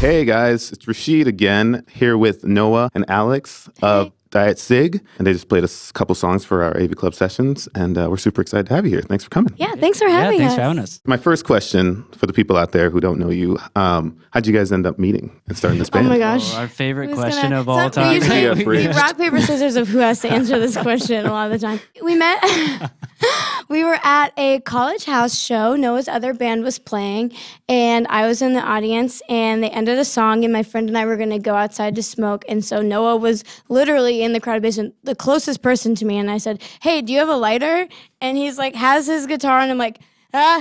Hey guys, it's Rashid again, here with Noah and Alex of Diet Cig, and they just played a couple songs for our AV Club sessions, and we're super excited to have you here. Thanks for coming. Yeah, thanks for having us. Thanks for having us. My first question for the people out there who don't know you, how'd you guys end up meeting and starting this band? Oh my gosh. Our favorite question of all time. We usually Yeah, we rock, paper, scissors of who has to answer this question a lot of the time. We met, we were at a college house show. Noah's other band was playing, and I was in the audience, and they ended a song, and my friend and I were going to go outside to smoke, and so Noah was literally in the crowd basement, the closest person to me, and I said, hey, do you have a lighter? And he's like, has his guitar, and I'm like,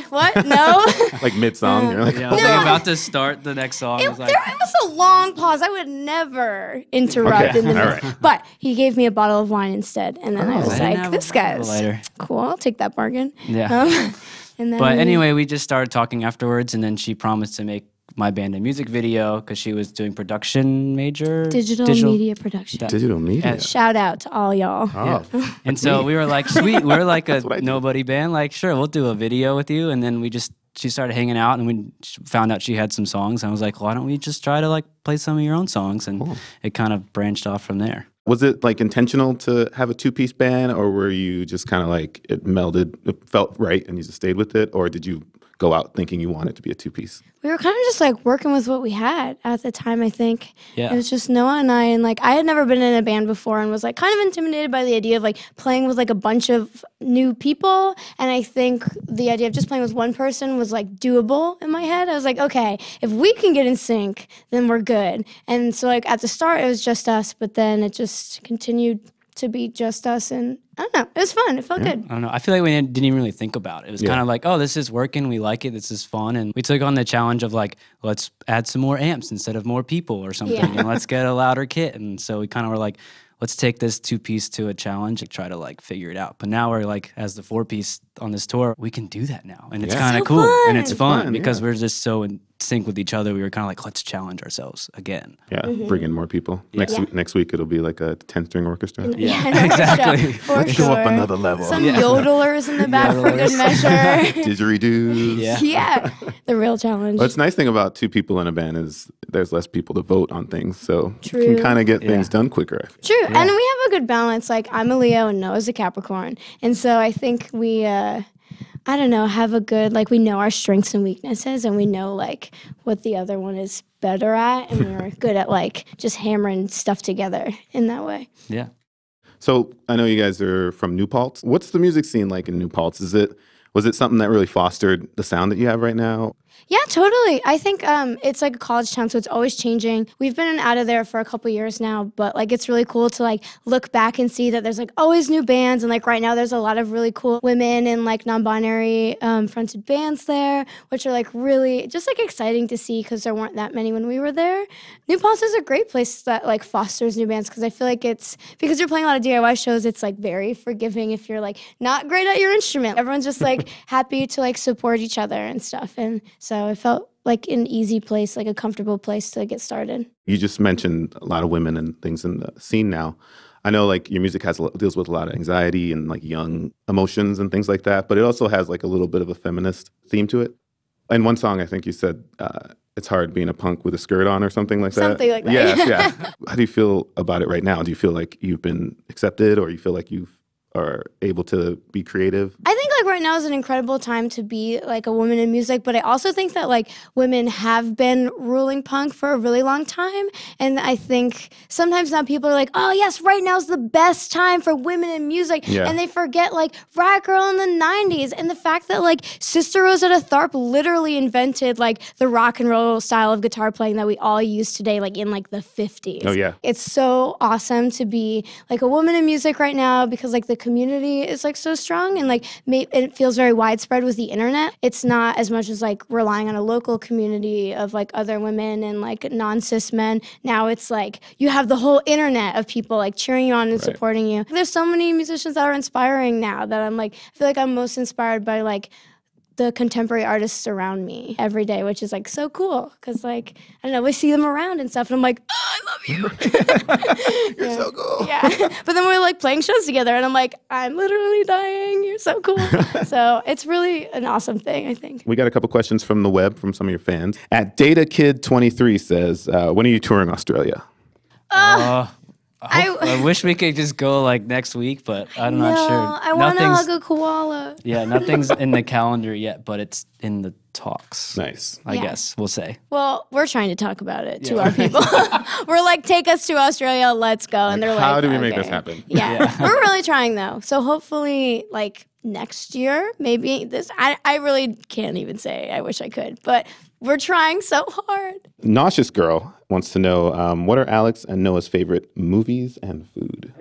what? No. Like mid-song? You're like, Yeah, I was No. like about to start the next song. It I was like, was a long pause. I would never interrupt Okay, in the middle. all right. But he gave me a bottle of wine instead, and then I was I didn't like, have "This a guy's lighter." cool. I'll take that bargain." Yeah. And then But anyway, we just started talking afterwards, and then she promised to make my band a music video because she was doing production major. digital media production. digital media. Yeah. Shout out to all y'all. Oh, And so we were like, sweet, we're like a what I do. nobody band. Like, sure, we'll do a video with you. And then she started hanging out, and we found out she had some songs. And I was like, why don't we just try to like play some of your own songs? And it kind of branched off from there. Was it like intentional to have a two-piece band, or were you just kind of like it melded, it felt right, and you just stayed with it, or did you go out thinking you wanted to be a two-piece? We were kind of just like working with what we had at the time, I think. Yeah. It was just Noah and I, and like I had never been in a band before and was like kind of intimidated by the idea of like playing with like a bunch of new people. And I think the idea of just playing with one person was like doable in my head. I was like, okay, if we can get in sync, then we're good. And so like at the start it was just us, but then it just continued to be just us, and I don't know, it was fun. It felt good. I don't know. I feel like we didn't even really think about it. It was kind of like, oh, this is working. We like it. This is fun. And we took on the challenge of like, let's add some more amps instead of more people or something. Yeah. And let's get a louder kit. And so we kind of were like, let's take this two-piece to a challenge and try to like figure it out. But now we're like, as the four-piece on this tour, we can do that now. And it's Yeah. kind of So cool. fun. And it's fun fun, because yeah. we're just so in sync with each other. We were kind of like, let's challenge ourselves again. Yeah, bring in more people. Next week it'll be like a 10-string orchestra. Yeah, an orchestra, exactly. For Let's sure. go up another level. Some yodelers in the back for good measure. Didgeridoos. Yeah. Yeah, the real challenge. What's nice thing about two people in a band is there's less people to vote on things, so you True. can kind of get things done quicker. True, and we have a good balance. Like I'm a Leo and Noah's a Capricorn, and so I think we, I don't know, have a good like we know our strengths and weaknesses, and we know like what the other one is better at, and we're good at like just hammering stuff together in that way. Yeah. So I know you guys are from New Paltz. What's the music scene like in New Paltz? Was it something that really fostered the sound that you have right now? Yeah, totally. I think it's like a college town, so it's always changing. We've been out of there for a couple years now, but like it's really cool to like look back and see that there's like always new bands, and like right now there's a lot of really cool women and like non-binary fronted bands there, which are like really just like exciting to see because there weren't that many when we were there. New Paltz is a great place that like fosters new bands because I feel like it's because you're playing a lot of DIY shows. It's like very forgiving if you're like not great at your instrument. Everyone's just like happy to like support each other and stuff, and so it felt like an easy place, like a comfortable place to get started. You just mentioned a lot of women and things in the scene now. I know like your music deals with a lot of anxiety and like young emotions and things like that, but it also has like a little bit of a feminist theme to it. In one song, I think you said it's hard being a punk with a skirt on or something like that. Something like that. Yes, yeah. How do you feel about it right now? Do you feel like you've been accepted, or you feel like you are able to be creative? I think like right now is an incredible time to be like a woman in music, but I also think that like women have been ruling punk for a really long time, and I think sometimes now people are like, oh yes, right now is the best time for women in music, and they forget like Riot Girl in the 90s, and the fact that like Sister Rosetta Tharpe literally invented like the rock and roll style of guitar playing that we all use today, like in like the 50s. Oh yeah. It's so awesome to be like a woman in music right now because like the community is like so strong, and like it feels very widespread with the internet. It's not as much as like relying on a local community of like other women and like non-cis men. Now it's like you have the whole internet of people like cheering you on and supporting you. There's so many musicians that are inspiring now that I'm like, I feel like I'm most inspired by like the contemporary artists around me every day, which is like so cool because like I don't know, we see them around and stuff, and I'm like, oh, I love you. You're so cool. Yeah, but then we're like playing shows together, and I'm like, I'm literally dying. You're so cool. So it's really an awesome thing, I think. We got a couple questions from the web from some of your fans. At Data Kid 23 says, when are you touring Australia? I wish we could just go like next week, but I'm not sure. I want to hug a koala. Yeah, nothing's in the calendar yet, but it's in the talks. Nice. I guess we'll say. Well, we're trying to talk about it to our people. We're like, take us to Australia, let's go. And they're like, how do we make okay. this happen? Yeah. We're really trying though. So hopefully like next year, maybe this, I really can't even say. I wish I could, but we're trying so hard. Nauseous Girl wants to know, what are Alex and Noah's favorite movies and food?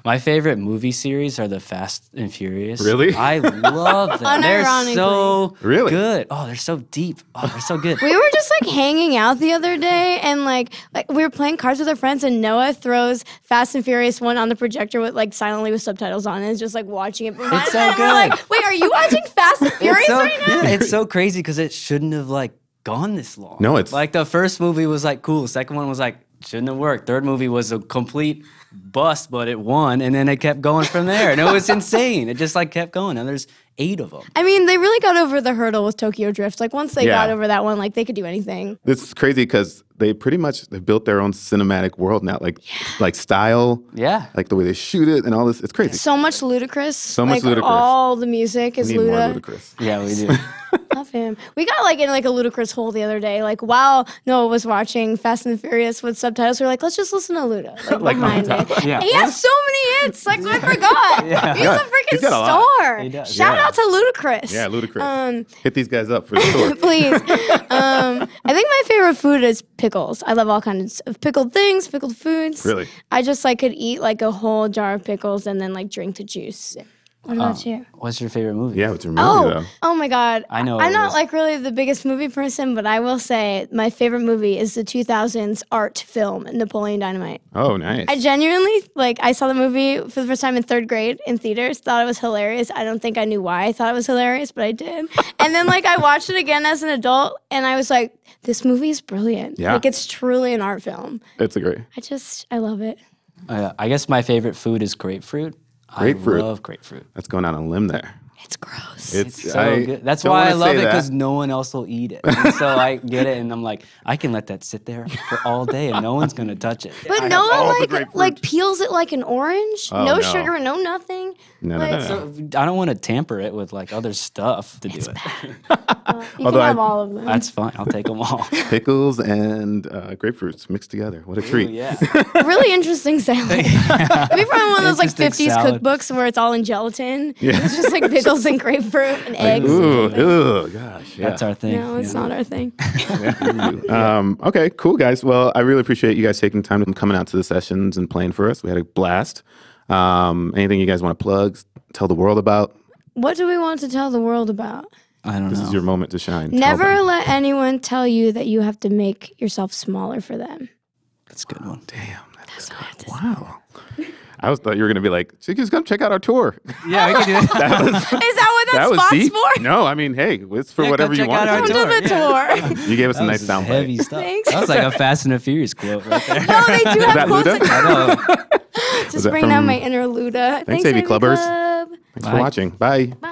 My favorite movie series are the Fast and Furious. Really? I love them. They're so good. Oh, they're so deep. Oh, they're so good. We were just like hanging out the other day and like we were playing cards with our friends and Noah throws Fast and Furious 1 on the projector with like silently with subtitles on and is just like watching it. It's so good. We're like, wait, are you watching Fast and Furious right now? Yeah, it's so crazy because it shouldn't have like gone this long. No, it's like the first movie was like cool. The second one was like shouldn't have worked. Third movie was a complete bust, but it won, and then it kept going from there, and it was insane. It just like kept going, and there's 8 of them. I mean, they really got over the hurdle with Tokyo Drift. Like once they got over that one, like they could do anything. This is crazy because they pretty much they built their own cinematic world now, like style, like the way they shoot it and all this. It's crazy. So much Ludacris. So much like, Ludacris. All the music is We need more Luda. Ludacris. Yeah, we do. Love him. We got like in like a Ludacris hole the other day. Like while Noah was watching Fast and the Furious with subtitles, we were like, let's just listen to Luda. Like behind it. Yeah. He has so many hits. Like I forgot. He's a freaking He's got a lot. star. He does. Shout out to Ludacris. Yeah, Ludacris. Hit these guys up for the tour. Please. I think my favorite food is pickles. I love all kinds of pickled things, pickled foods. Really? I just like could eat like a whole jar of pickles and then like drink the juice. What about you? What's your favorite movie? Yeah, what's your movie though? Oh my God. I know I'm it not is. like really the biggest movie person, but I will say my favorite movie is the 2000s art film, Napoleon Dynamite. Oh, nice. I genuinely, like, I saw the movie for the first time in 3rd grade in theaters, thought it was hilarious. I don't think I knew why I thought it was hilarious, but I did. And then, like, I watched it again as an adult, and I was like, this movie is brilliant. Yeah. Like, it's truly an art film. It's a great. I love it. I guess my favorite food is grapefruit. Grapefruit. I love grapefruit. That's going out on a limb there. It's gross. It's so good. That's why I love it, because no one else will eat it. And so I get it, and I'm like, I can let that sit there for all day, and no one's gonna touch it. But Noah like peels it like an orange. Oh, no no. sugar, no nothing. No. So I don't want to tamper it with like other stuff to do it. You Although can have all of them. That's fine. I'll take them all. Pickles and grapefruits mixed together. What a treat. Ooh, yeah. Really interesting salad. Maybe from one of those like Interesting 50s salad. cookbooks where it's all in gelatin. Yeah. It's just like pickles and grapefruit and eggs. Ooh, gosh. Yeah. That's our thing. No, it's not our thing. Okay, cool, guys. Well, I really appreciate you guys taking time and coming out to the sessions and playing for us. We had a blast. Anything you guys want to plug, tell the world about? What do we want to tell the world about? I don't This know. is your moment to shine. Tell Never them. let anyone tell you that you have to make yourself smaller for them. That's a good one. Damn. That's what I have to say. Wow. I thought you were going to be like, just come check out our tour. Yeah, we can do it. Is that what that was spot's deep. for? No, I mean, hey, it's for Yeah, whatever come you check out want. our Come to the tour. You gave us a That nice was sound heavy bite. stuff. Thanks. That was like a Fast and the Furious quote right there. No, they do that have quotes Luda? like I know. Just that bring out from- my inner Luda. Thanks, AV Clubbers. Club. Thanks for Bye. watching. Bye. Bye.